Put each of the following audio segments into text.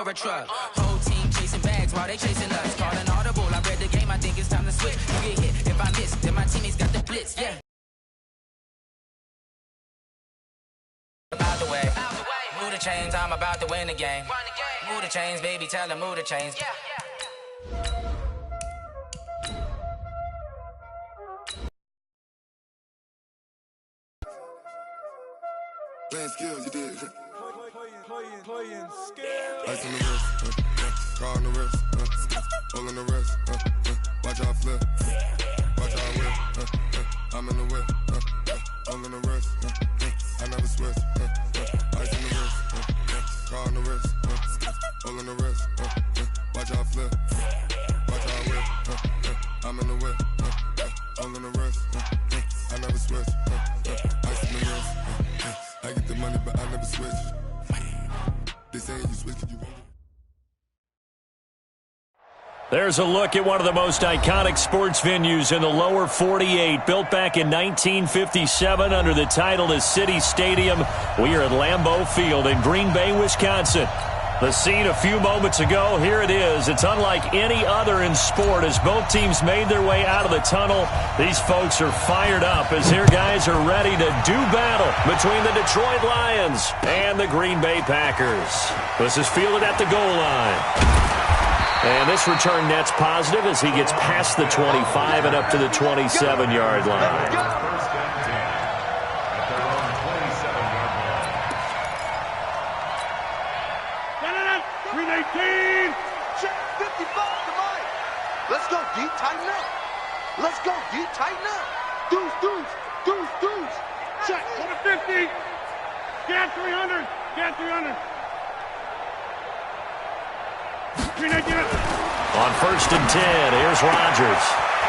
a truck. Whole team chasing bags while they chasing us. Call an audible, I read the game, I think it's time to switch. You get hit, if I miss, then my teammates got the blitz, yeah. About the way. Move the chains, I'm about to win the game. Move the chains, baby, tell them move the chains. Playing skills, you did. Playing skills. Ice on the wrist, car on the wrist, all on the wrist, watch out flip, watch out whip, I'm in the whip, all on the wrist, I never switch, ice on the wrist, car on the wrist, all on the wrist, watch out flip, watch out whip, I'm in the whip, all on the wrist, I never switch, ice on the wrist, I get the money but I never switch. They saying you switch, you won't. There's a look at one of the most iconic sports venues in the lower 48, built back in 1957 under the title of City Stadium. We are at Lambeau Field in Green Bay, Wisconsin. The scene a few moments ago, here it is. It's unlike any other in sport as both teams made their way out of the tunnel. These folks are fired up as their guys are ready to do battle between the Detroit Lions and the Green Bay Packers. This is fielded at the goal line. And this return net's positive as he gets past the 25 and up to the 27-yard line. Let's go, D, tighten up. Let's go, D, tighten up. Deuce. Check, put a 50. Get 300. 390. On 1st and 10, here's Rodgers.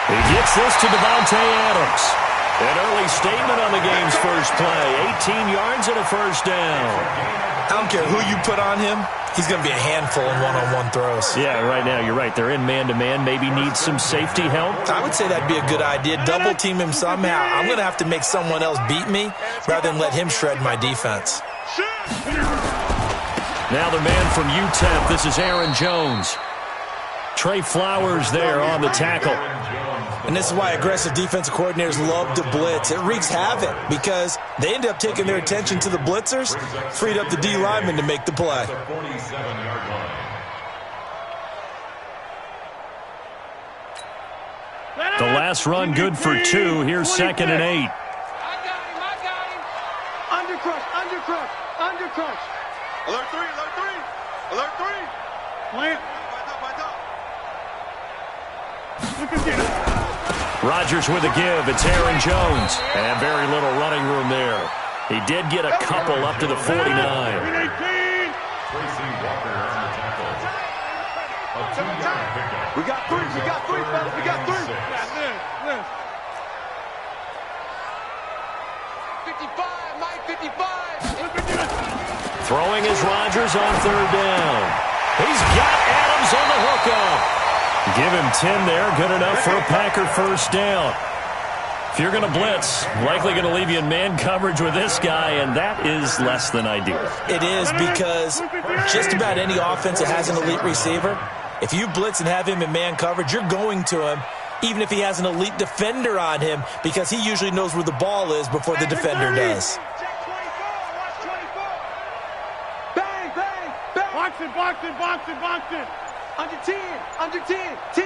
He gets this to Devontae Adams. An early statement on the game's first play. 18 yards and a first down. I don't care who you put on him. He's going to be a handful in one-on-one throws. Yeah, right now, you're right. They're in man-to-man. Maybe need some safety help. I would say that'd be a good idea. Double-team him somehow. I'm going to have to make someone else beat me rather than let him shred my defense. Now the man from UTEP, this is Aaron Jones. Trey Flowers there on the tackle. And this is why aggressive defensive coordinators love to blitz. It wreaks havoc because they end up taking their attention to the blitzers, freed up the D lineman to make the play. The last run good for 2. Here's 2nd and 8. I got him. Undercrush. Alert 3. Plant. Look at this. Rodgers with a give. It's Aaron Jones. And very little running room there. He did get a couple up to the 49. 318. We got three, fellas. We got three. Liz. 55, Mike, 55. Look at this. Throwing is Rodgers on 3rd down. He's got Adams on the hookup. Give him 10 there. Good enough for a Packer first down. If you're going to blitz, likely going to leave you in man coverage with this guy, and that is less than ideal. It is because just about any offense that has an elite receiver, if you blitz and have him in man coverage, you're going to him, even if he has an elite defender on him, because he usually knows where the ball is before the defender does. Bang. Box it. Under 10. 10.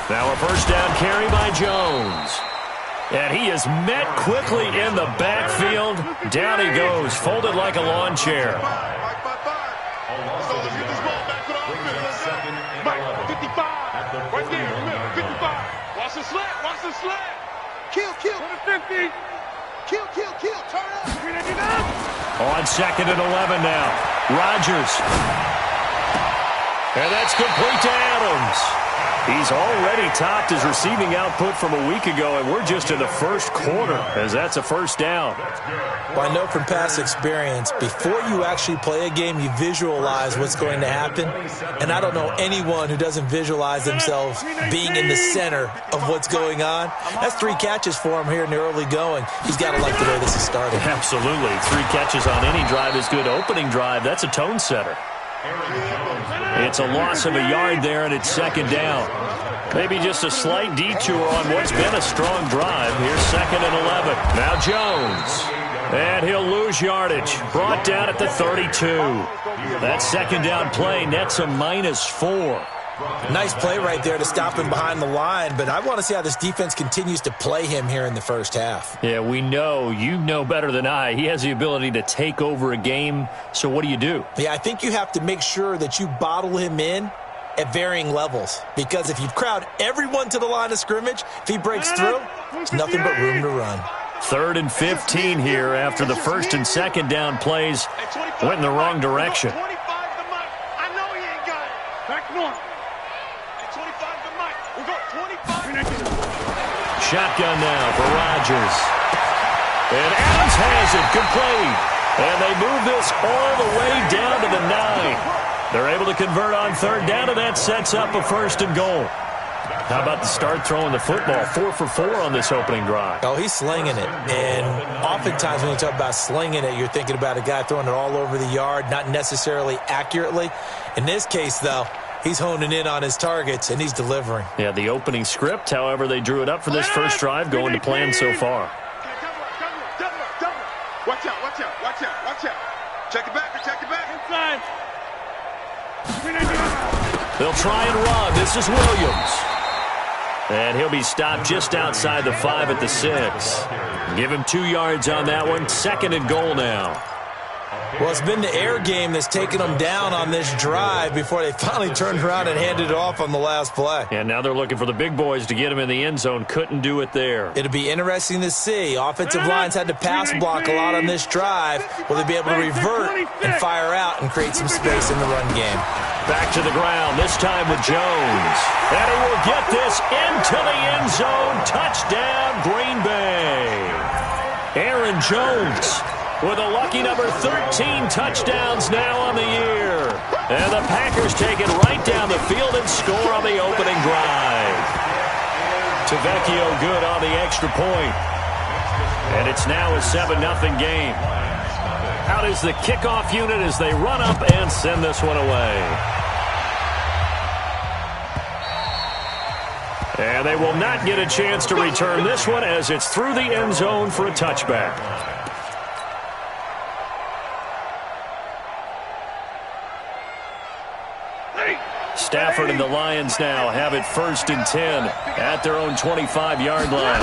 Now a first down carry by Jones. And he is met quickly in the backfield. Down he goes, folded like a lawn chair. 55. Right there, 55. Watch the slant. Kill. Put a 50. Kill. Turn up. On 2nd and 11 now. Rodgers. And that's complete to Adams. He's already topped his receiving output from a week ago, and we're just in the first quarter as that's a first down. Well, I know from past experience, before you actually play a game, you visualize what's going to happen. And I don't know anyone who doesn't visualize themselves being in the center of what's going on. That's 3 catches for him here in the early going. He's got to like the way this is started. Absolutely. 3 catches on any drive is good. Opening drive, that's a tone setter. It's a loss of a yard there, and it's second down. Maybe just a slight detour on what's been a strong drive. Here's 2nd and 11. Now Jones. And he'll lose yardage. Brought down at the 32. That second down play nets a -4. Nice play right there to stop him behind the line, but I want to see how this defense continues to play him here in the first half. Yeah, we know. You know better than I. He has the ability to take over a game, so what do you do? Yeah, I think you have to make sure that you bottle him in at varying levels, because if you crowd everyone to the line of scrimmage, if he breaks through, there's nothing but room to run. 3rd and 15 here after the 1st and 2nd down plays went in the wrong direction. I know he ain't got it. Back north. 25 to Mike. We'll go 25. Shotgun now for Rodgers. And Adams has it complete. And they move this all the way down to the 9. They're able to convert on 3rd down, and that sets up a 1st and goal. How about the start throwing the football? 4 for 4 on this opening drive. Oh, he's slinging it. And oftentimes when you talk about slinging it, you're thinking about a guy throwing it all over the yard, not necessarily accurately. In this case, though, he's honing in on his targets, and he's delivering. Yeah, the opening script, however, they drew it up for this first drive, going to plan so far. Watch out, watch out, watch out, watch out. Check it back, check it back. Inside. They'll try and run. This is Williams. And he'll be stopped just outside the 5 at the 6. Give him 2 yards on that one. 2nd and goal now. Well, it's been the air game that's taken them down on this drive before they finally turned around and handed it off on the last play. And now they're looking for the big boys to get him in the end zone. Couldn't do it there. It'll be interesting to see. Offensive lines had to pass block a lot on this drive. Will they be able to revert and fire out and create some space in the run game? Back to the ground, this time with Jones. And he will get this into the end zone. Touchdown, Green Bay. Aaron Jones with a lucky number 13 touchdowns now on the year. And the Packers take it right down the field and score on the opening drive. Tavecchio good on the extra point. And it's now a 7-0 game. Out is the kickoff unit as they run up and send this one away. And they will not get a chance to return this one as it's through the end zone for a touchback. Stafford and the Lions now have it 1st and 10 at their own 25-yard line.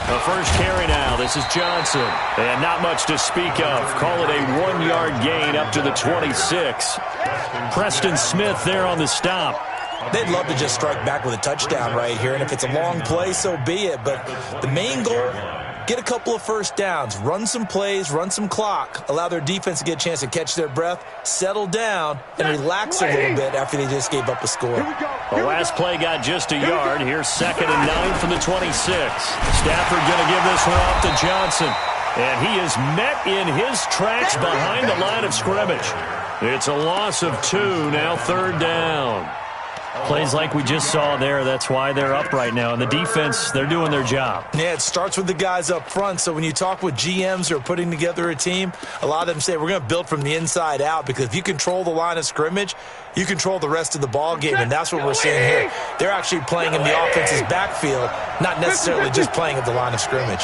The first carry now. This is Johnson. And not much to speak of. Call it a 1-yard gain up to the 26. Preston Smith there on the stop. They'd love to just strike back with a touchdown right here. And if it's a long play, so be it. But the main goal, get a couple of first downs. Run some plays, run some clock. Allow their defense to get a chance to catch their breath, settle down, and relax a little bit after they just gave up a score. The last play got just a yard. Here's 2nd and 9 from the 26. Stafford going to give this one off to Johnson. And he is met in his tracks behind the line of scrimmage. It's a loss of 2, now 3rd down. Plays like we just saw there, that's why they're up right now. And the defense, they're doing their job. Yeah, it starts with the guys up front. So when you talk with GMs who are putting together a team, a lot of them say we're going to build from the inside out, because if you control the line of scrimmage, you control the rest of the ball game, and that's what we're seeing here. They're actually playing in the offense's backfield, not necessarily just playing at the line of scrimmage.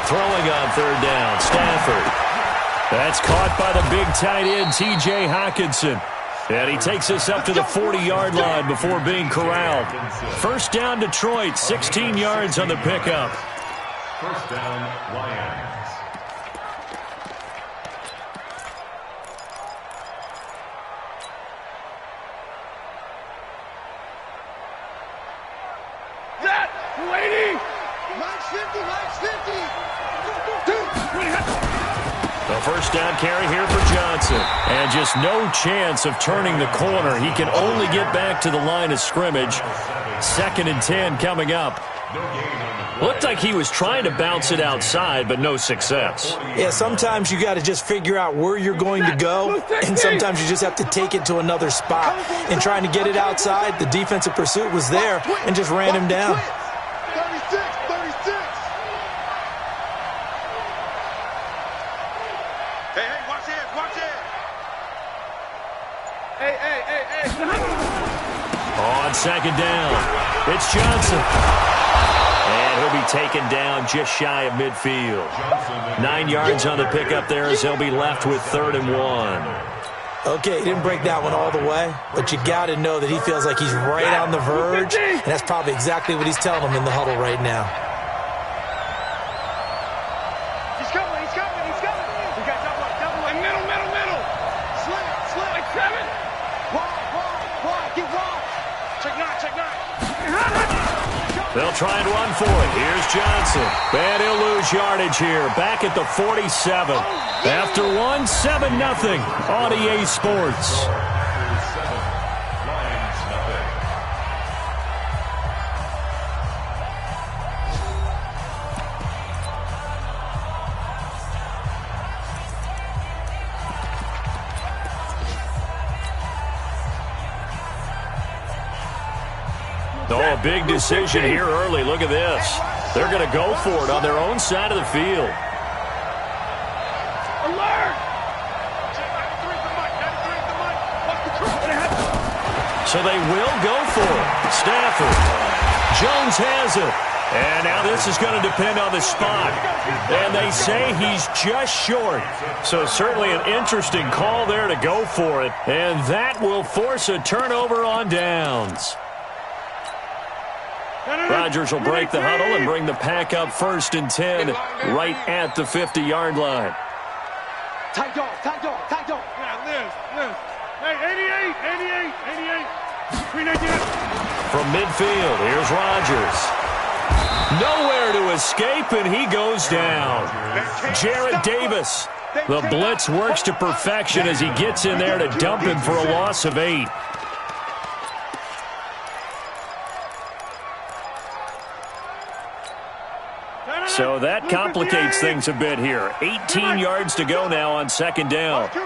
Throwing on 3rd down, Stafford. That's caught by the big tight end, T.J. Hockenson. And he takes us up to the 40-yard line before being corralled. First down, Detroit, 16 yards on the pickup. First down, Lions. That, 280. Max 50, Max 50. A first down carry here for Johnson. And just no chance of turning the corner. He can only get back to the line of scrimmage. 2nd and 10 coming up. Looked like he was trying to bounce it outside, but no success. Yeah, sometimes you got to just figure out where you're going to go, and sometimes you just have to take it to another spot. In trying to get it outside, the defensive pursuit was there and just ran him down. 36. Hey, watch it. Hey. On 2nd down, it's Johnson. And he'll be taken down just shy of midfield. 9 yards on the pickup there as they'll be left with 3rd and 1. Okay, he didn't break that one all the way, but you got to know that he feels like he's right on the verge, and that's probably exactly what he's telling them in the huddle right now. He's coming. We got double. And middle. Slit. Like 7. Wide. Get wide. Check 9. They'll try and run for it. Here's Johnson. And he'll lose yardage here. Back at the 47. After 1, 7-0 on EA Sports. Oh, a big decision here early. Look at this. They're going to go for it on their own side of the field. Alert! So they will go for it. Stafford. Jones has it. And now this is going to depend on the spot. And they say he's just short. So certainly an interesting call there to go for it. And that will force a turnover on downs. Rodgers will break the huddle and bring the pack up 1st and 10 right at the 50-yard line. Tight dog. Yeah, Liz. Hey, 88. From midfield, here's Rodgers. Nowhere to escape, and he goes down. Jarrett Davis. The blitz works to perfection as he gets in there to dump him for a loss of 8. So that complicates things a bit here. 18 yards to go now on 2nd down. Check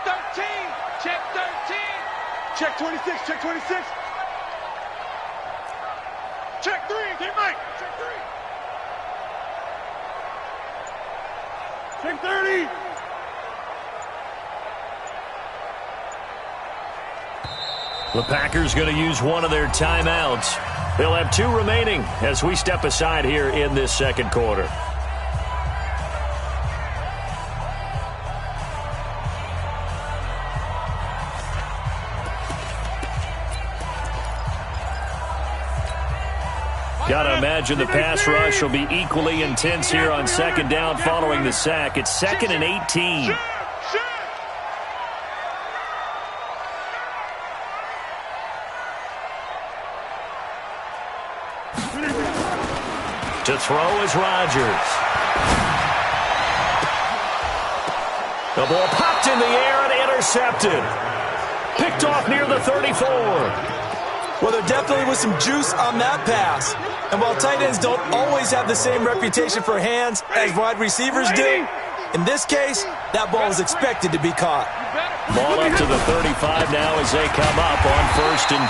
13. Check 26. Check 3. Get Mike. Check 3. Check 30. The Packers going to use one of their timeouts. They'll have 2 remaining as we step aside here in this 2nd quarter. Got to imagine the pass rush will be equally intense here on 2nd down following the sack. It's 2nd and 18. To throw is Rodgers. The ball popped in the air and intercepted. Picked off near the 34. Well, there definitely was some juice on that pass. And while tight ends don't always have the same reputation for hands as wide receivers do, in this case, that ball was expected to be caught. Ball up to the 35 now as they come up on 1st and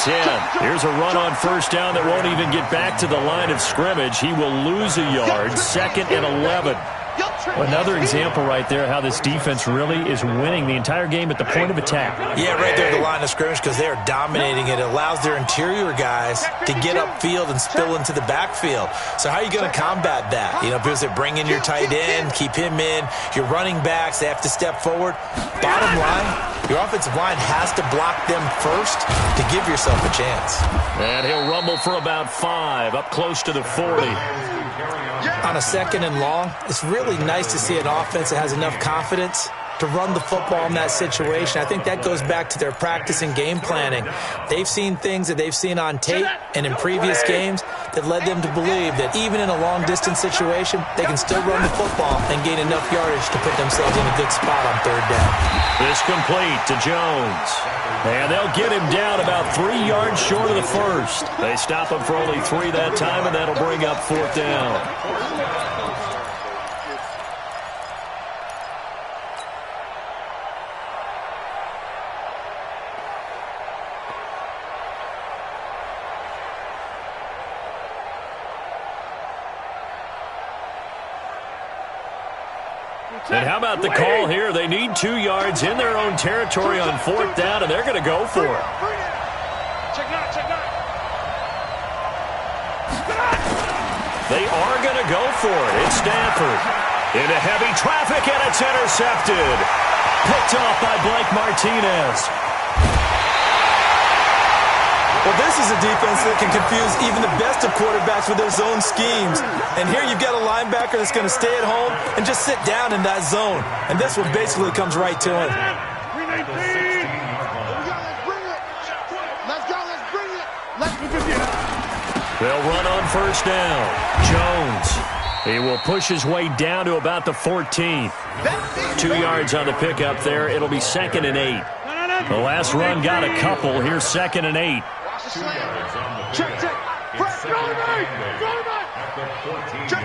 10. Here's a run on 1st down that won't even get back to the line of scrimmage. He will lose a yard. 2nd and 11. Another example right there how this defense really is winning the entire game at the point of attack. Yeah, right there at the line of scrimmage because they are dominating it. It allows their interior guys to get upfield and spill into the backfield. So how are you going to combat that? You know, because they bring in your tight end, keep him in. Your running backs, they have to step forward. Bottom line, your offensive line has to block them first to give yourself a chance. And he'll rumble for about 5, up close to the 40. On a 2nd and long, it's really nice to see an offense that has enough confidence to run the football in that situation. I think that goes back to their practice and game planning. They've seen things that they've seen on tape and in previous games that led them to believe that even in a long-distance situation, they can still run the football and gain enough yardage to put themselves in a good spot on third down. This complete to Jones. And they'll get him down about 3 yards short of the first. They stop him for only 3 that time, and that'll bring up fourth down. And how about the call here? They need 2 yards in their own territory on fourth down, and they're going to go for it. They are going to go for it. It's Stanford. Into heavy traffic, and it's intercepted. Picked off by Blake Martinez. Well, this is a defense that can confuse even the best of quarterbacks with their zone schemes. And here you've got a linebacker that's going to stay at home and just sit down in that zone. And this one basically comes right to him. Let's go, let's bring it. They'll run on first down. Jones. He will push his way down to about the 14th. 2 yards on the pickup there. It'll be 2nd and 8. The last run got a couple. Here's 2nd and 8. Check. Press. Check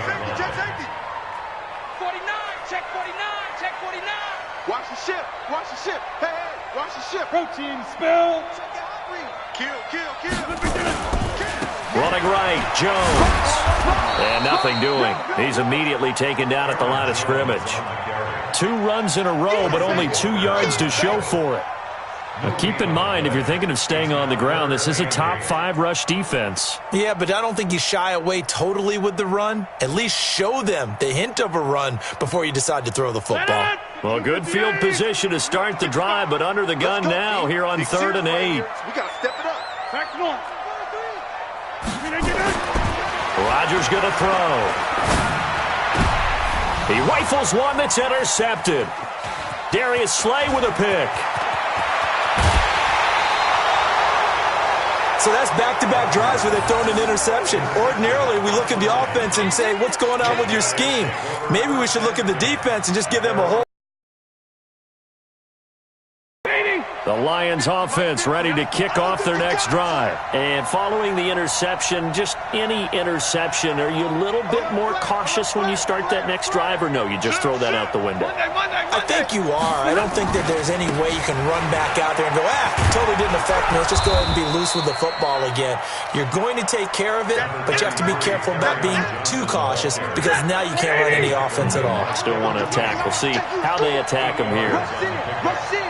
safety. 49, check 49, check 49. Watch the ship. Hey, watch the ship. Protein spill. Kill. Running right, Jones. And nothing doing. He's immediately taken down at the line of scrimmage. 2 runs in a row, but only 2 yards to show for it. Now keep in mind, if you're thinking of staying on the ground, this is a top 5 rush defense. Yeah, but I don't think you shy away totally with the run. At least show them the hint of a run before you decide to throw the football. Well, good field position to start the drive, but under the gun now here on 3rd and 8. We got to step it up. Back north. Rodgers going to throw. He rifles one that's intercepted. Darius Slay with a pick. So that's back-to-back drives where they've thrown an interception. Ordinarily, we look at the offense and say, what's going on with your scheme? Maybe we should look at the defense and just give them a whole. The Lions offense ready to kick off their next drive. And following the interception, just any interception, are you a little bit more cautious when you start that next drive, or no, you just throw that out the window? I think you are. I don't think that there's any way you can run back out there and go, totally didn't affect me. Let's just go ahead and be loose with the football again. You're going to take care of it, but you have to be careful about being too cautious because now you can't run any offense at all. Still want to attack. We'll see how they attack them here. Rush in.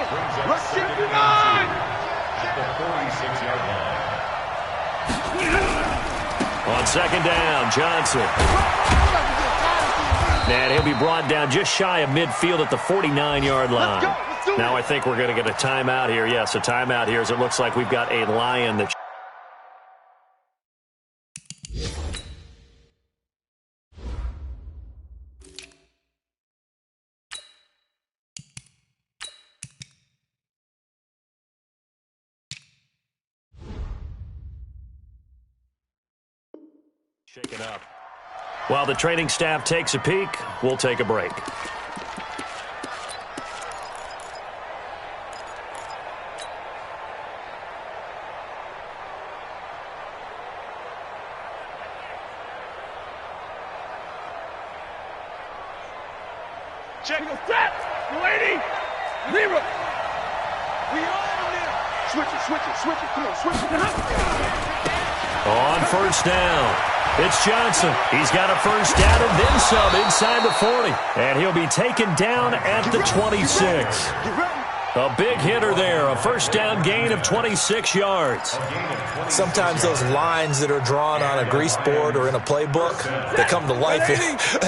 On 2nd down, Johnson. And he'll be brought down just shy of midfield at the 49-yard line. Now I think we're going to get a timeout here. Yes, a timeout here as it looks like we've got a Lion that... Shake it up. While the training staff takes a peek, we'll take a break. Check your step. You lady. Zero. We on now. Switch it. Come on, switch it. On first down, it's Johnson. He's got a first down and then some inside the 40. And he'll be taken down at the 26. A big hitter there, a first down gain of 26 yards. Sometimes those lines that are drawn on a grease board or in a playbook, they come to life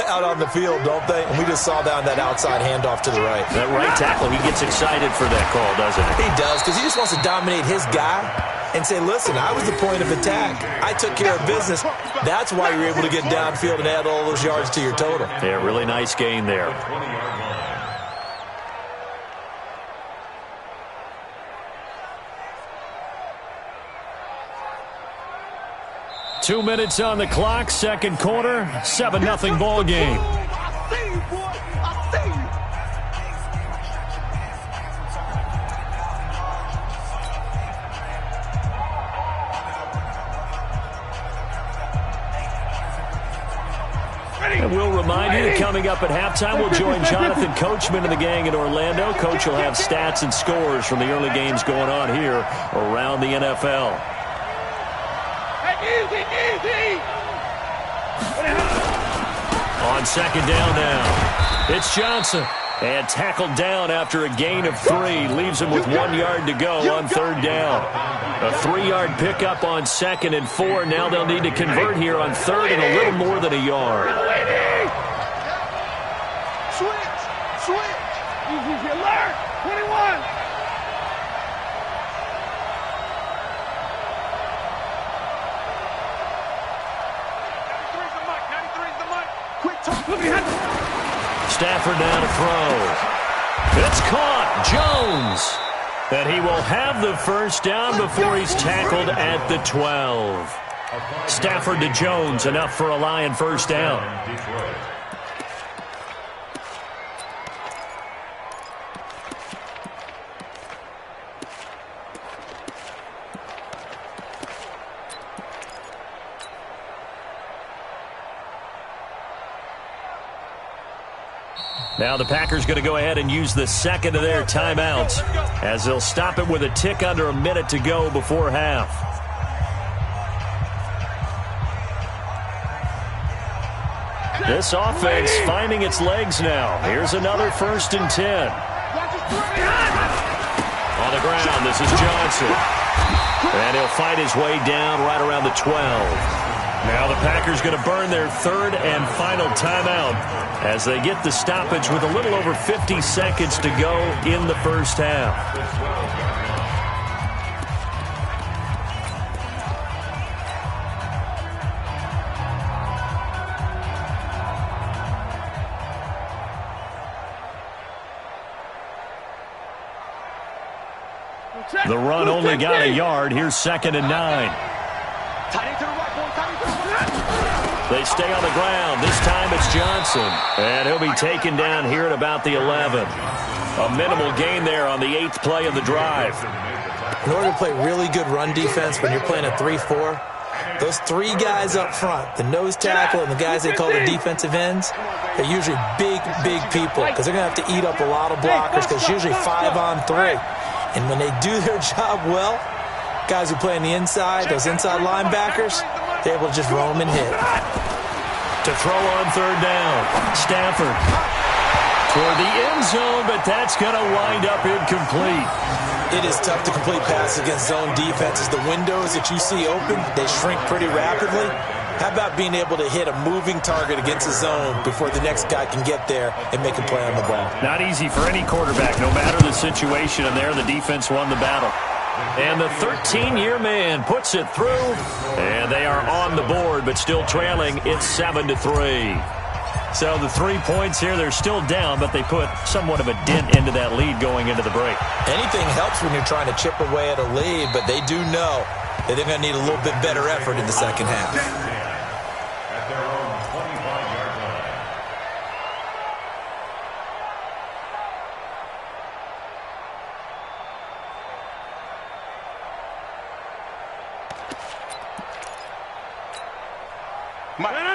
out on the field, don't they? And we just saw down that outside handoff to the right. That right tackle, he gets excited for that call, doesn't he? He does, because he just wants to dominate his guy and say, listen, I was the point of attack. I took care of business. That's why you're able to get downfield and add all those yards to your total. Yeah, really nice gain there. 2 minutes on the clock, second quarter, 7-0 ball game. I see you, boy. I see you. And we'll remind you that coming up at halftime, we'll join Jonathan Coachman and the gang in Orlando. Coach will have stats and scores from the early games going on here around the NFL. Easy. On second down now, it's Johnson. And tackled down after a gain of 3. Leaves him with 1 yard to go on third down. A 3-yard pickup on second and 4. Now they'll need to convert here on third and a little more than a yard. Switch. Easy, alert. 21. Stafford down to throw. It's caught. Jones. And he will have the first down before he's tackled at the 12. Stafford to Jones, enough for a Lion first down. Now the Packers going to go ahead and use the second of their timeouts as they'll stop it with a tick under a minute to go before half. This offense finding its legs now. Here's another 1st and 10. On the ground, this is Johnson. And he'll fight his way down right around the 12. Now the Packers going to burn their third and final timeout as they get the stoppage with a little over 50 seconds to go in the first half. The run only got a yard. Here's 2nd and 9. They stay on the ground. This time it's Johnson. And he'll be taken down here at about the 11. A minimal gain there on the 8th play of the drive. In order to play really good run defense when you're playing a 3-4, those 3 guys up front, the nose tackle and the guys they call the defensive ends, they're usually big people because they're going to have to eat up a lot of blockers because it's usually 5 on 3. And when they do their job well, guys who play on the inside, those inside linebackers, they're able to just roam and hit. To throw on third down, Stafford toward the end zone, but that's going to wind up incomplete. It is tough to complete passes against zone defenses. The windows that you see open, they shrink pretty rapidly. How about being able to hit a moving target against a zone before the next guy can get there and make a play on the ball? Not easy for any quarterback, no matter the situation, and there the defense won the battle. And the 13-year man puts it through, and they are on the board, but still trailing. It's 7-3. So the 3 points here, they're still down, but they put somewhat of a dent into that lead going into the break. Anything helps when you're trying to chip away at a lead, but they do know that they're going to need a little bit better effort in the second half.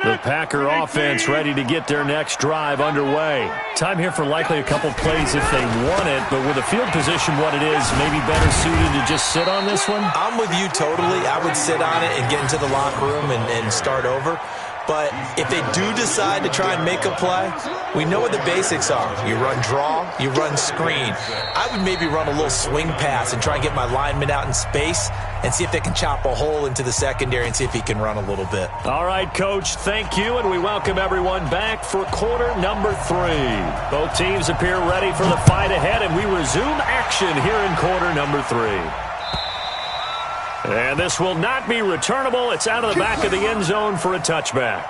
The Packer offense ready to get their next drive underway. Time here for likely a couple plays if they want it, but with the field position what it is, maybe better suited to just sit on this one? I'm with you totally. I would sit on it and get into the locker room and start over. But if they do decide to try and make a play, we know what the basics are. You run draw, you run screen. I would maybe run a little swing pass and try and get my lineman out in space and see if they can chop a hole into the secondary and see if he can run a little bit. All right, Coach, thank you, and we welcome everyone back for quarter number 3. Both teams appear ready for the fight ahead, and we resume action here in quarter number 3. And this will not be returnable. It's out of the back of the end zone for a touchback.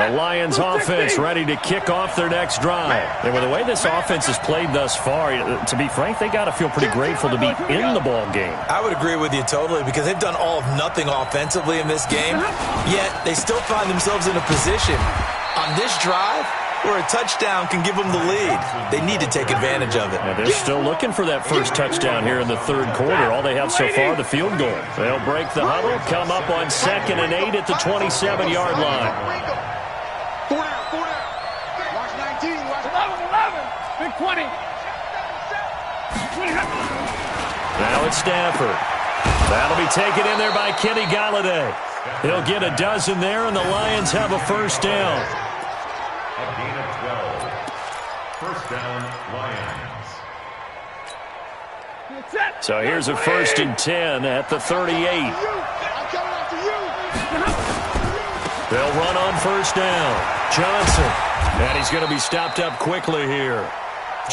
The Lions offense ready to kick off their next drive. And with the way this offense has played thus far, to be frank, they got to feel pretty grateful to be in the ball game. I would agree with you totally because they've done all of nothing offensively in this game, yet they still find themselves in a position on this drive where a touchdown can give them the lead. They need to take advantage of it. Yeah, they're still looking for that first touchdown here in the third quarter. All they have so far, the field goal. They'll break the huddle, come up on 2nd and 8 at the 27-yard line. 4 down. Watch 19. Watch 11. Big 20. Now it's Stafford. That'll be taken in there by Kenny Galladay. He'll get a dozen there, and the Lions have a first down. A gain of 12. First down, Lions. So here's a 1st and 10 at the 38. They'll run on first down. Johnson. And he's going to be stopped up quickly here.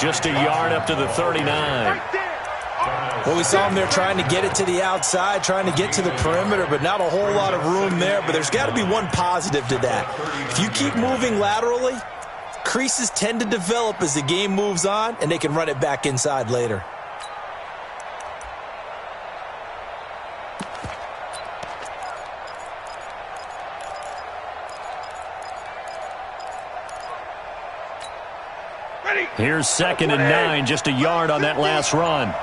Just a yard up to the 39. Well, we saw him there trying to get it to the outside, trying to get to the perimeter, but not a whole lot of room there. But there's got to be one positive to that. If you keep moving laterally, creases tend to develop as the game moves on, and they can run it back inside later. Here's 2nd and 9, just a yard on that last run.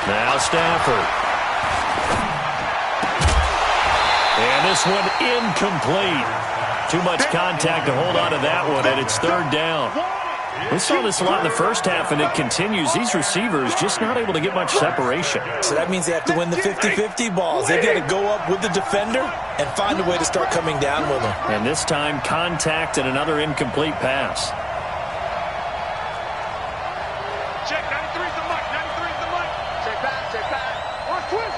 Now Stafford. And this one incomplete. Too much contact to hold on to that one, and it's 3rd down. We saw this a lot in the first half, and it continues. These receivers just not able to get much separation. So that means they have to win the 50-50 balls. They've got to go up with the defender and find a way to start coming down with them. And this time, contact and another incomplete pass. Check, 93's the mic. 93's the mic. Check back. Watch twist.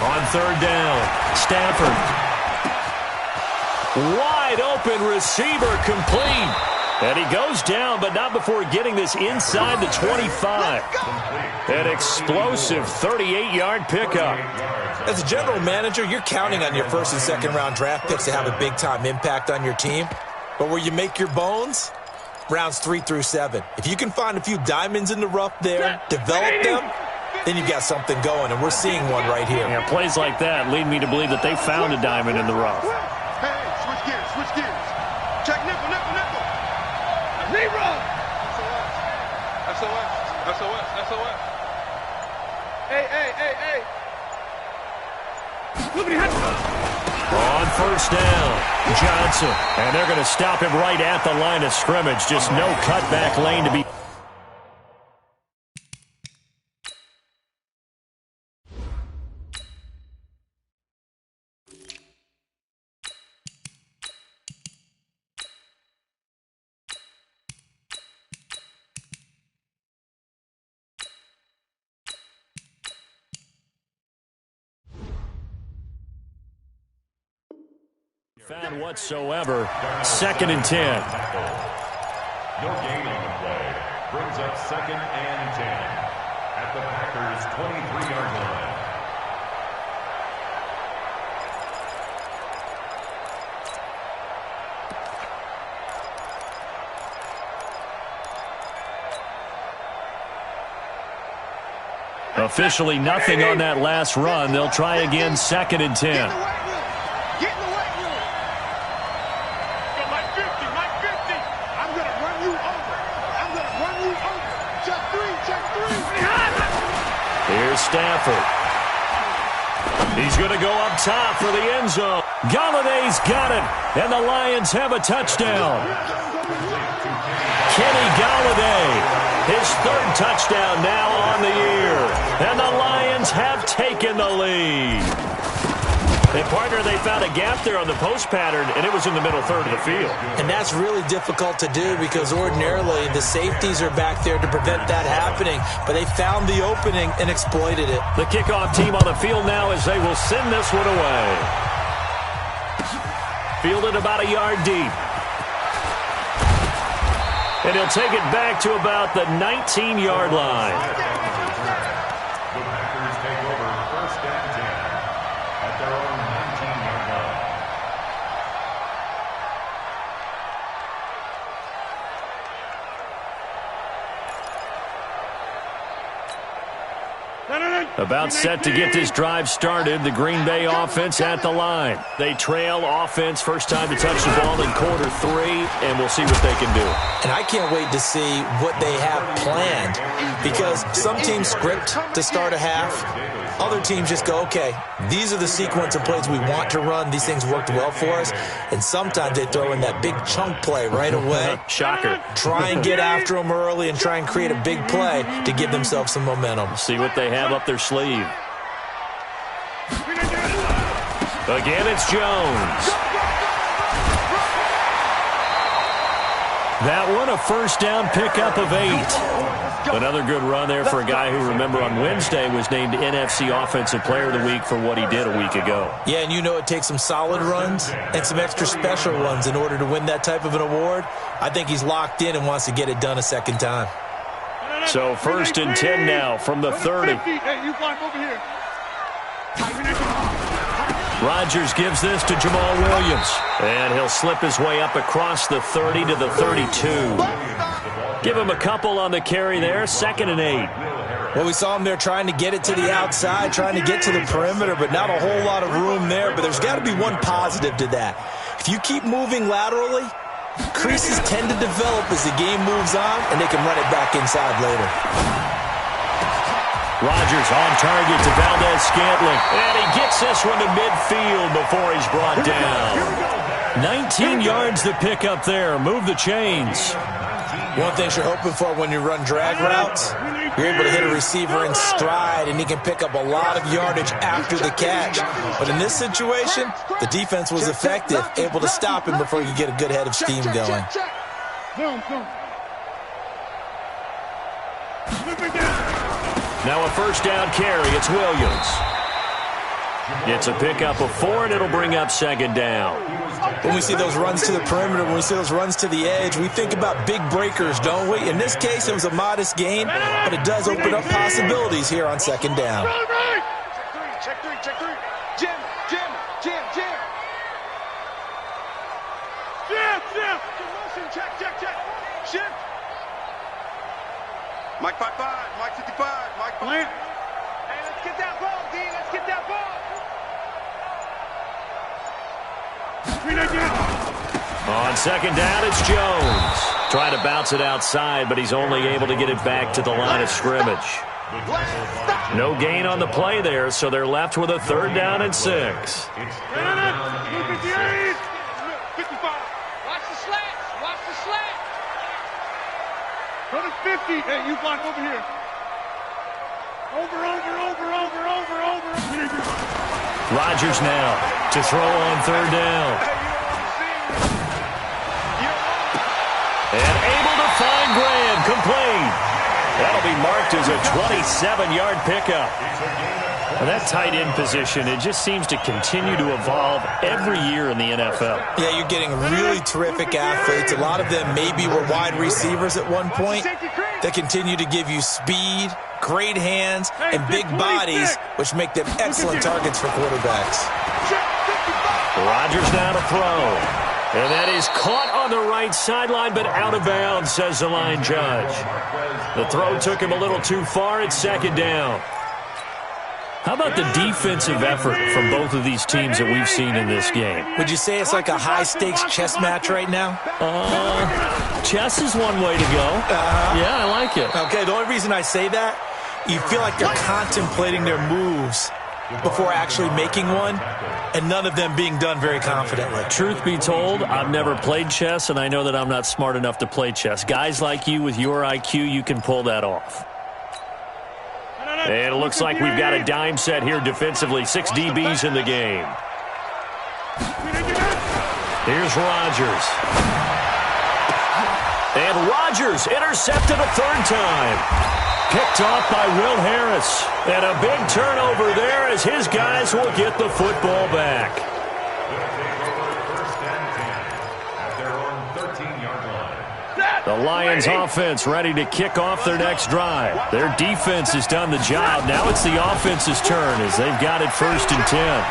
On 3rd down, Stafford. Wide open receiver complete. And he goes down, but not before getting this inside the 25. An explosive 38-yard pickup. As a general manager, you're counting on your 1st and 2nd round draft picks to have a big-time impact on your team. But where you make your bones, rounds 3 through 7. If you can find a few diamonds in the rough there, develop them, then you've got something going, and we're seeing one right here. Yeah, plays like that lead me to believe that they found a diamond in the rough. Hey, switch gears. Check nickel. Zero. SOS. Hey. On first down, Johnson. And they're going to stop him right at the line of scrimmage. Just no cutback lane to be. Found whatsoever. 2nd and 10. No gain on the play. Brings up 2nd and 10 at the Packers' 23-yard line. Officially nothing on that last run. They'll try again, 2nd and 10. Here's Stafford. He's going to go up top for the end zone. Galladay's got it, and the Lions have a touchdown. Kenny Galladay, his 3rd touchdown now on the year, and the Lions have taken the lead. And, partner, they found a gap there on the post pattern, and it was in the middle 3rd of the field. And that's really difficult to do because ordinarily the safeties are back there to prevent that happening. But they found the opening and exploited it. The kickoff team on the field now as they will send this one away. Fielded about a yard deep. And he'll take it back to about the 19-yard line. About set to get this drive started, the Green Bay offense at the line. They trail offense, first time to touch the ball in quarter 3, and we'll see what they can do. And I can't wait to see what they have planned, because some teams script to start a half. Other teams just go, okay, these are the sequence of plays we want to run. These things worked well for us. And sometimes they throw in that big chunk play right away. Shocker. Try and get after them early and try and create a big play to give themselves some momentum. See what they have up their sleeve. Again, it's Jones. That one, a first down pickup of 8. Another good run there for a guy who, remember, on Wednesday was named NFC Offensive Player of the Week for what he did a week ago. Yeah, and you know it takes some solid runs and some extra special ones in order to win that type of an award. I think he's locked in and wants to get it done a second time. So 1st and 10 now from the 30. Hey, you block over here. Rodgers gives this to Jamal Williams. And he'll slip his way up across the 30 to the 32. Give him a couple on the carry there. 2nd and 8. Well, we saw him there trying to get it to the outside, trying to get to the perimeter, but not a whole lot of room there. But there's got to be one positive to that. If you keep moving laterally, creases tend to develop as the game moves on, and they can run it back inside later. Rodgers on target to Valdez-Scantling. And he gets this one to midfield before he's brought down. 19 yards to pick up there. Move the chains. One thing you're hoping for when you run drag routes, you're able to hit a receiver in stride, and he can pick up a lot of yardage after the catch. But in this situation, the defense was effective, able to stop him before you get a good head of steam going. Now a first down carry. It's Williams. It's a pickup of 4, and it'll bring up 2nd down. When we see those runs to the perimeter, when we see those runs to the edge, we think about big breakers, don't we? In this case, it was a modest gain, but it does open up possibilities here on 2nd down. Check three. Jim. Check. Shift. Mike 55, Mike 55, Mike 5. Hey, let's get that ball, D. Let's get that ball. On 2nd down, it's Jones. Trying to bounce it outside, but he's only able to get it back to the line of scrimmage. No gain on the play there, so they're left with a 3rd down and 6. 55. Watch the slant. Run it 50. Hey, you block over here. Over. Rodgers now to throw on 3rd down. And able to find Graham, complete. That'll be marked as a 27-yard pickup. And that tight end position, it just seems to continue to evolve every year in the NFL. Yeah, you're getting really terrific athletes. A lot of them maybe were wide receivers at one point that continue to give you speed, great hands, and big bodies, which make them excellent targets for quarterbacks. Rodgers now to throw. And that is caught on the right sideline, but out of bounds, says the line judge. The throw took him a little too far. It's 2nd down. How about the defensive effort from both of these teams that we've seen in this game? Would you say it's like a high-stakes chess match right now? Chess is one way to go. Yeah, I like it. Okay, the only reason I say that, you feel like they're contemplating their moves before actually making one, and none of them being done very confidently. Truth be told, I've never played chess, and I know that I'm not smart enough to play chess. Guys like you with your IQ, you can pull that off. And it looks like we've got a dime set here defensively. 6 DBs in the game. Here's Rodgers. And Rodgers intercepted a 3rd time. Picked off by Will Harris. And a big turnover there as his guys will get the football back. The Lions offense ready to kick off their next drive. Their defense has done the job. Now it's the offense's turn as they've got it 1st and 10.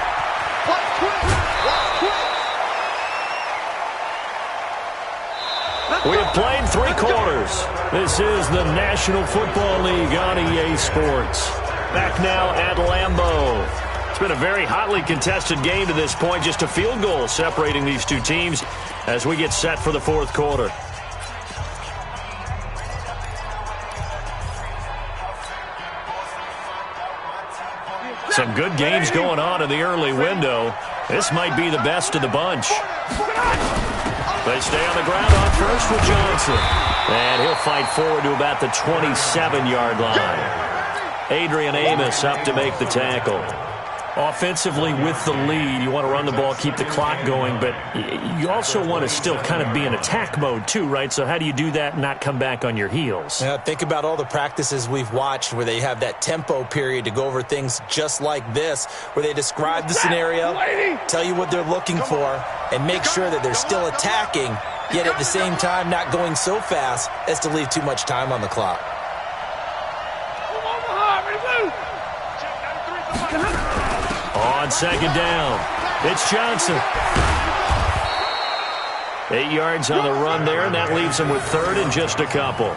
We have played 3 quarters. This is the National Football League on EA Sports. Back now at Lambeau. It's been a very hotly contested game to this point. Just a field goal separating these two teams as we get set for the fourth quarter. Some good games going on in the early window. This might be the best of the bunch. They stay on the ground on first with Johnson. And he'll fight forward to about the 27-yard line. Adrian Amos up to make the tackle. Offensively with the lead, you want to run the ball, keep the clock going, but you also want to still kind of be in attack mode too, right? So how do you do that and not come back on your heels? Yeah, think about all the practices we've watched where they have that tempo period to go over things just like this, where they describe the scenario, tell you what they're looking for, and make sure that they're still attacking, yet at the same time not going so fast as to leave too much time on the clock. On second down, it's Johnson. 8 yards on the run there, and that leaves him with third and just a couple.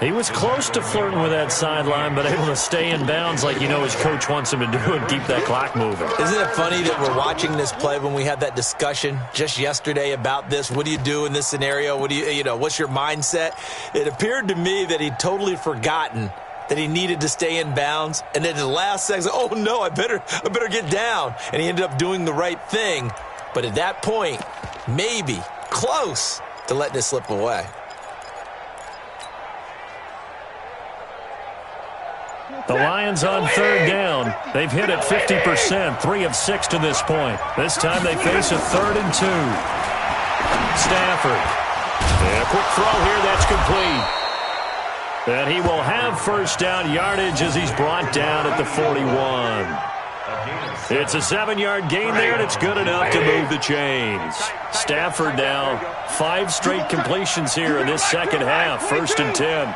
He was close to flirting with that sideline, but able to stay in bounds like you know his coach wants him to do and keep that clock moving. Isn't it funny that we're watching this play when we had that discussion just yesterday about this? What do you do in this scenario? What do you know, what's your mindset? It appeared to me that he'd totally forgotten that he needed to stay in bounds, and then in the last second, oh no, I better get down. And he ended up doing the right thing. But at that point, maybe close to letting it slip away. The Lions on third down. They've hit it 50%, 3 of 6 to this point. This time they face a 3rd and 2. Stafford. And a quick throw here, that's complete. And he will have first down yardage as he's brought down at the 41. It's a 7-yard gain there, and it's good enough to move the chains. Stafford now 5 straight completions here in this second half. 1st and 10.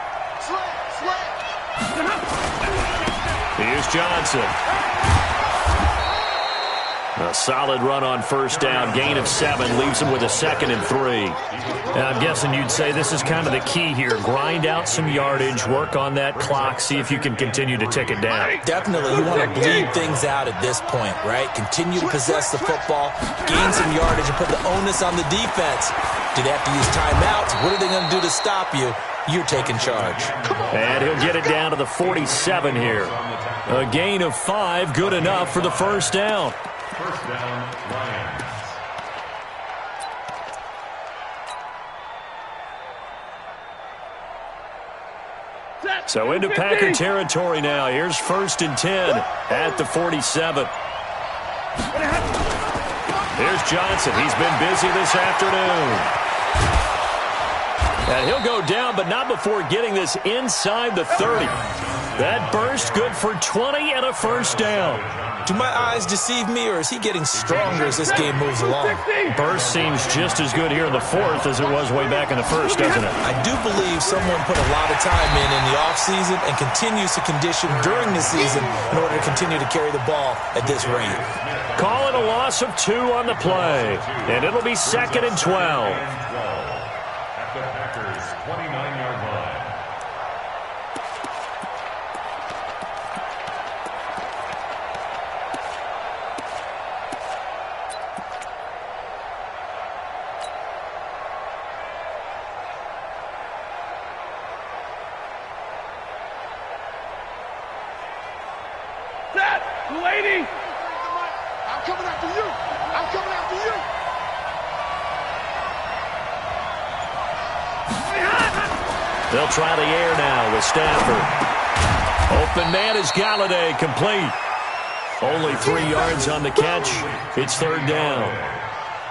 Here's Johnson. A solid run on first down. Gain of 7 leaves him with a 2nd and 3. Now, I'm guessing you'd say this is kind of the key here. Grind out some yardage, work on that clock, see if you can continue to tick it down. Definitely, you want to bleed things out at this point, right? Continue to possess the football, gain some yardage, and put the onus on the defense. Do they have to use timeouts? What are they going to do to stop you? You're taking charge. And he'll get it down to the 47 here. A gain of 5, good enough for the first down. First down, Lions. So into Packer territory now. Here's 1st and 10 at the 47. Here's Johnson. He's been busy this afternoon. And he'll go down, but not before getting this inside the 30. That burst good for 20 and a first down. Do my eyes deceive me, or is he getting stronger as this game moves along? Burst seems just as good here in the 4th as it was way back in the 1st, doesn't it? I do believe someone put a lot of time in the offseason and continues to condition during the season in order to continue to carry the ball at this rate. Call it a loss of 2 on the play, and it'll be 2nd and 12. At the Packers' 29-yard line. Lady! I'm coming after you! I'm coming after you! They'll try the air now with Stafford. Open man is Galladay, complete. Only 3 yards on the catch. It's 3rd down.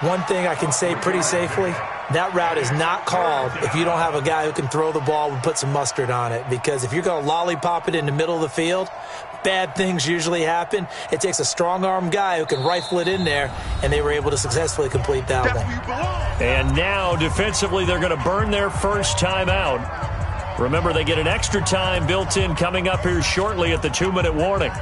One thing I can say pretty safely, that route is not called if you don't have a guy who can throw the ball and put some mustard on it. Because if you're going to lollipop it in the middle of the field, bad things usually happen. It takes a strong-arm guy who can rifle it in there, and they were able to successfully complete that one. And now, defensively, they're going to burn their first time out. Remember, they get an extra time built in coming up here shortly at the 2-minute warning.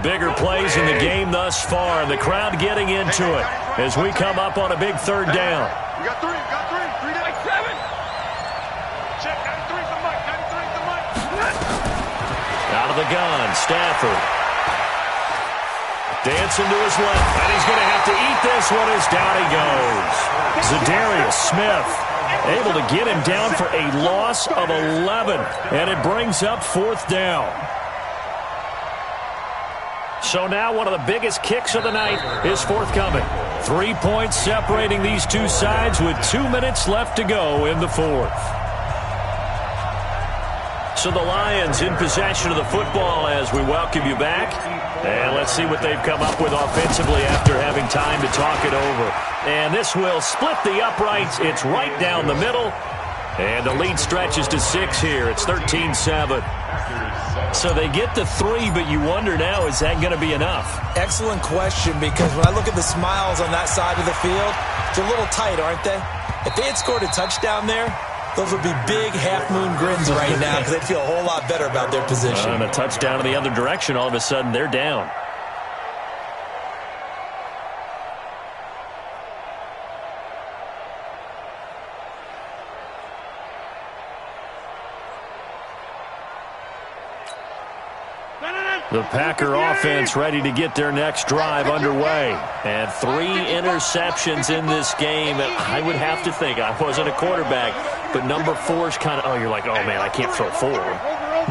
bigger plays in the game thus far, and the crowd getting into it as we come up on a big third down. We got three. Three down. 7. Check. 93 the mic. 93 the mic. Out of the gun, Stafford. Dancing to his left, and he's going to have to eat this one as down he goes. Zadarius Smith able to get him down for a loss of 11, and it brings up 4th down. So now one of the biggest kicks of the night is forthcoming. 3 points separating these two sides with 2 minutes left to go in the 4th. So the Lions in possession of the football as we welcome you back. And let's see what they've come up with offensively after having time to talk it over. And this will split the uprights. It's right down the middle. And the lead stretches to 6 here. It's 13-7. So they get the 3, but you wonder now, is that going to be enough? Excellent question, because when I look at the smiles on that side of the field, they're a little tight, aren't they? If they had scored a touchdown there, those would be big half-moon grins right now because they'd feel a whole lot better about their position. And a touchdown in the other direction, all of a sudden they're down. The Packer offense ready to get their next drive underway. And 3 interceptions in this game. I would have to think, I wasn't a quarterback, but number 4 is kind of, oh, you're like, oh, man, I can't throw 4.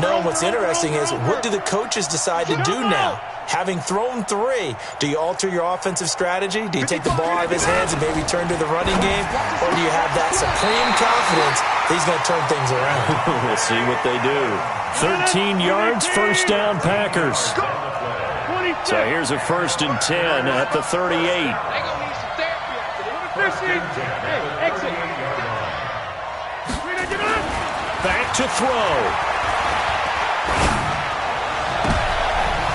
No, what's interesting is, what do the coaches decide to do now? Having thrown 3, do you alter your offensive strategy? Do you take the ball out of his hands and maybe turn to the running game? Or do you have that supreme confidence that he's going to turn things around? We'll see what they do. 13 yards, first down, Packers. So here's a 1st and 10 at the 38. Back to throw.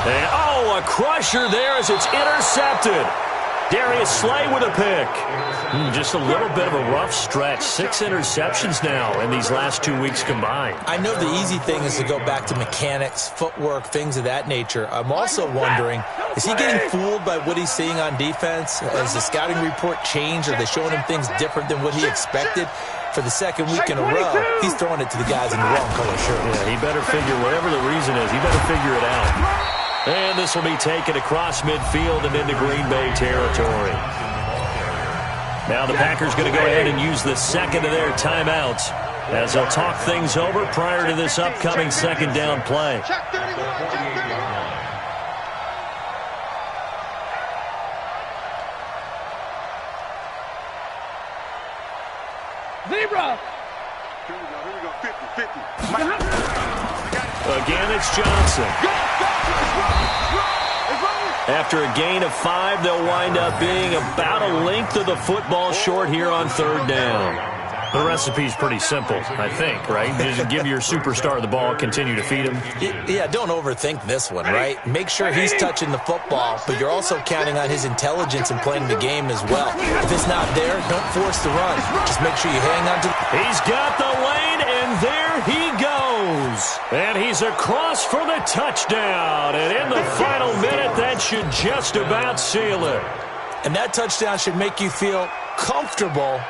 And, oh, a crusher there as it's intercepted. Darius Slay with a pick. Just a little bit of a rough stretch. 6 interceptions now in these last 2 weeks combined. I know the easy thing is to go back to mechanics, footwork, things of that nature. I'm also wondering, is he getting fooled by what he's seeing on defense? Has the scouting report changed? Are they showing him things different than what he expected? For the 2nd week in a row, he's throwing it to the guys in the wrong color shirt. Yeah, he better figure, whatever the reason is, he better figure it out. And this will be taken across midfield and into Green Bay territory. Now the Packers going to go ahead and use the 2nd of their timeouts as they'll talk things over prior to this upcoming 2nd down play. Zebra. Here we go. 50. Again, it's Johnson. After a gain of 5, they'll wind up being about a length of the football short here on 3rd down. The recipe's pretty simple, I think, right? Just give your superstar the ball, continue to feed him. Yeah, don't overthink this one, right? Make sure he's touching the football, but you're also counting on his intelligence in playing the game as well. If it's not there, don't force the run. Just make sure you hang on to the... He's got the lane, and there he goes. And he's across for the touchdown. And in the final minute, that should just about seal it. And that touchdown should make you feel comfortable.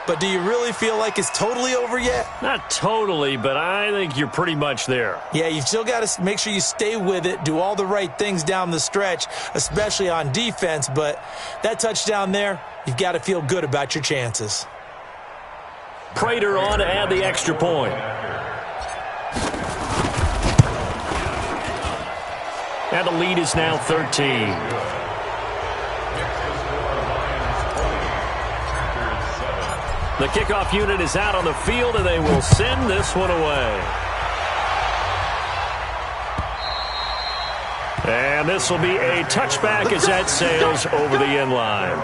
But do you really feel like it's totally over yet? Not totally, but I think you're pretty much there. Yeah, you've still got to make sure you stay with it, do all the right things down the stretch, especially on defense. But that touchdown there, you've got to feel good about your chances. Prater on to add the extra point. And the lead is now 13. The kickoff unit is out on the field, and they will send this one away. And this will be a touchback as that sails over the end line.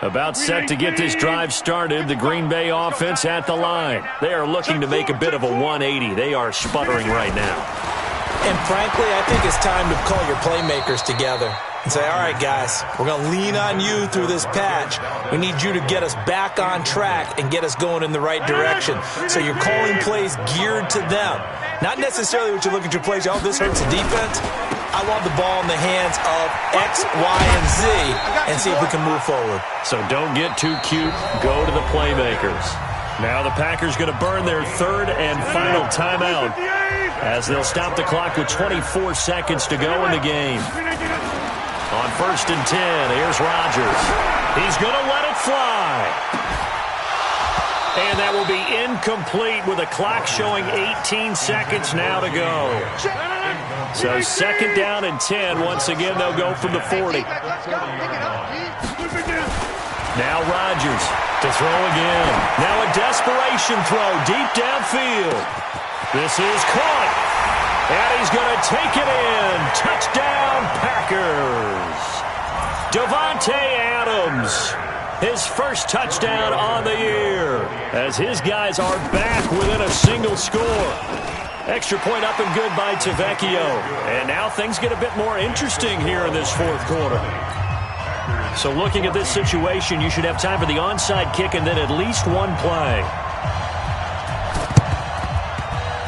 About set to get this drive started, the Green Bay offense at the line. They are looking to make a bit of a 180. They are sputtering right now. And frankly, I think it's time to call your playmakers together and say, all right, guys, we're going to lean on you through this patch. We need you to get us back on track and get us going in the right direction. So you're calling plays geared to them. Not necessarily what you look at your plays, oh, this hurts the defense. I want the ball in the hands of X, Y, and Z and see if we can move forward. So don't get too cute. Go to the playmakers. Now the Packers going to burn their third and final timeout as they'll stop the clock with 24 seconds to go in the game. On 1st and 10, here's Rodgers. He's going to let it fly. And that will be incomplete with a clock showing 18 seconds now to go. So 2nd down and 10. Once again, they'll go from the 40. Now Rodgers to throw again. Now a desperation throw deep downfield. This is caught. And he's going to take it in. Touchdown, Packers. Davante Adams, his first touchdown on the year, as his guys are back within a single score. Extra point up and good by Tavecchio. And now things get a bit more interesting here in this 4th quarter. So looking at this situation, you should have time for the onside kick and then at least one play.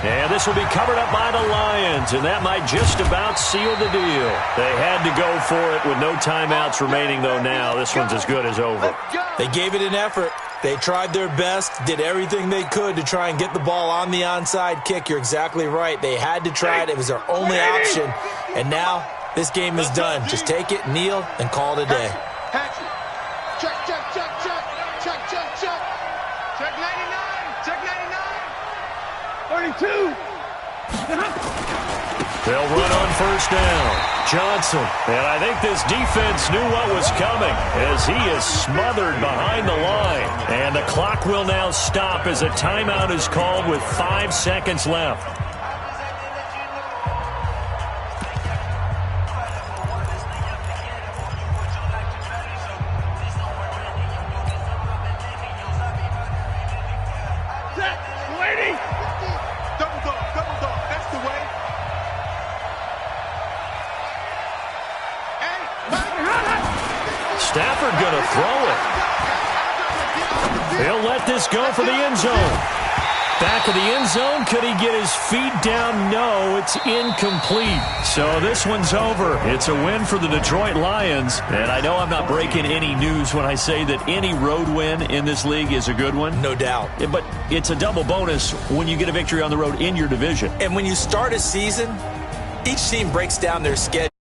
And this will be covered up by the Lions, and that might just about seal the deal. They had to go for it with no timeouts remaining, though now. This one's as good as over. They gave it an effort. They tried their best, did everything they could to try and get the ball on the onside kick. You're exactly right. They had to try it. It was their only option. And now this game is done. Just take it, kneel, and call it a day. Check, check, check, check. Check, check, check. Check 99. Check 99. 32. They'll run on 1st down. Johnson. And I think this defense knew what was coming as he is smothered behind the line. And the clock will now stop as a timeout is called with 5 seconds left. Stafford going to throw it. He'll let this go for the end zone. Back of the end zone. Could he get his feet down? No, it's incomplete. So this one's over. It's a win for the Detroit Lions. And I know I'm not breaking any news when I say that any road win in this league is a good one. No doubt. But it's a double bonus when you get a victory on the road in your division. And when you start a season, each team breaks down their schedule.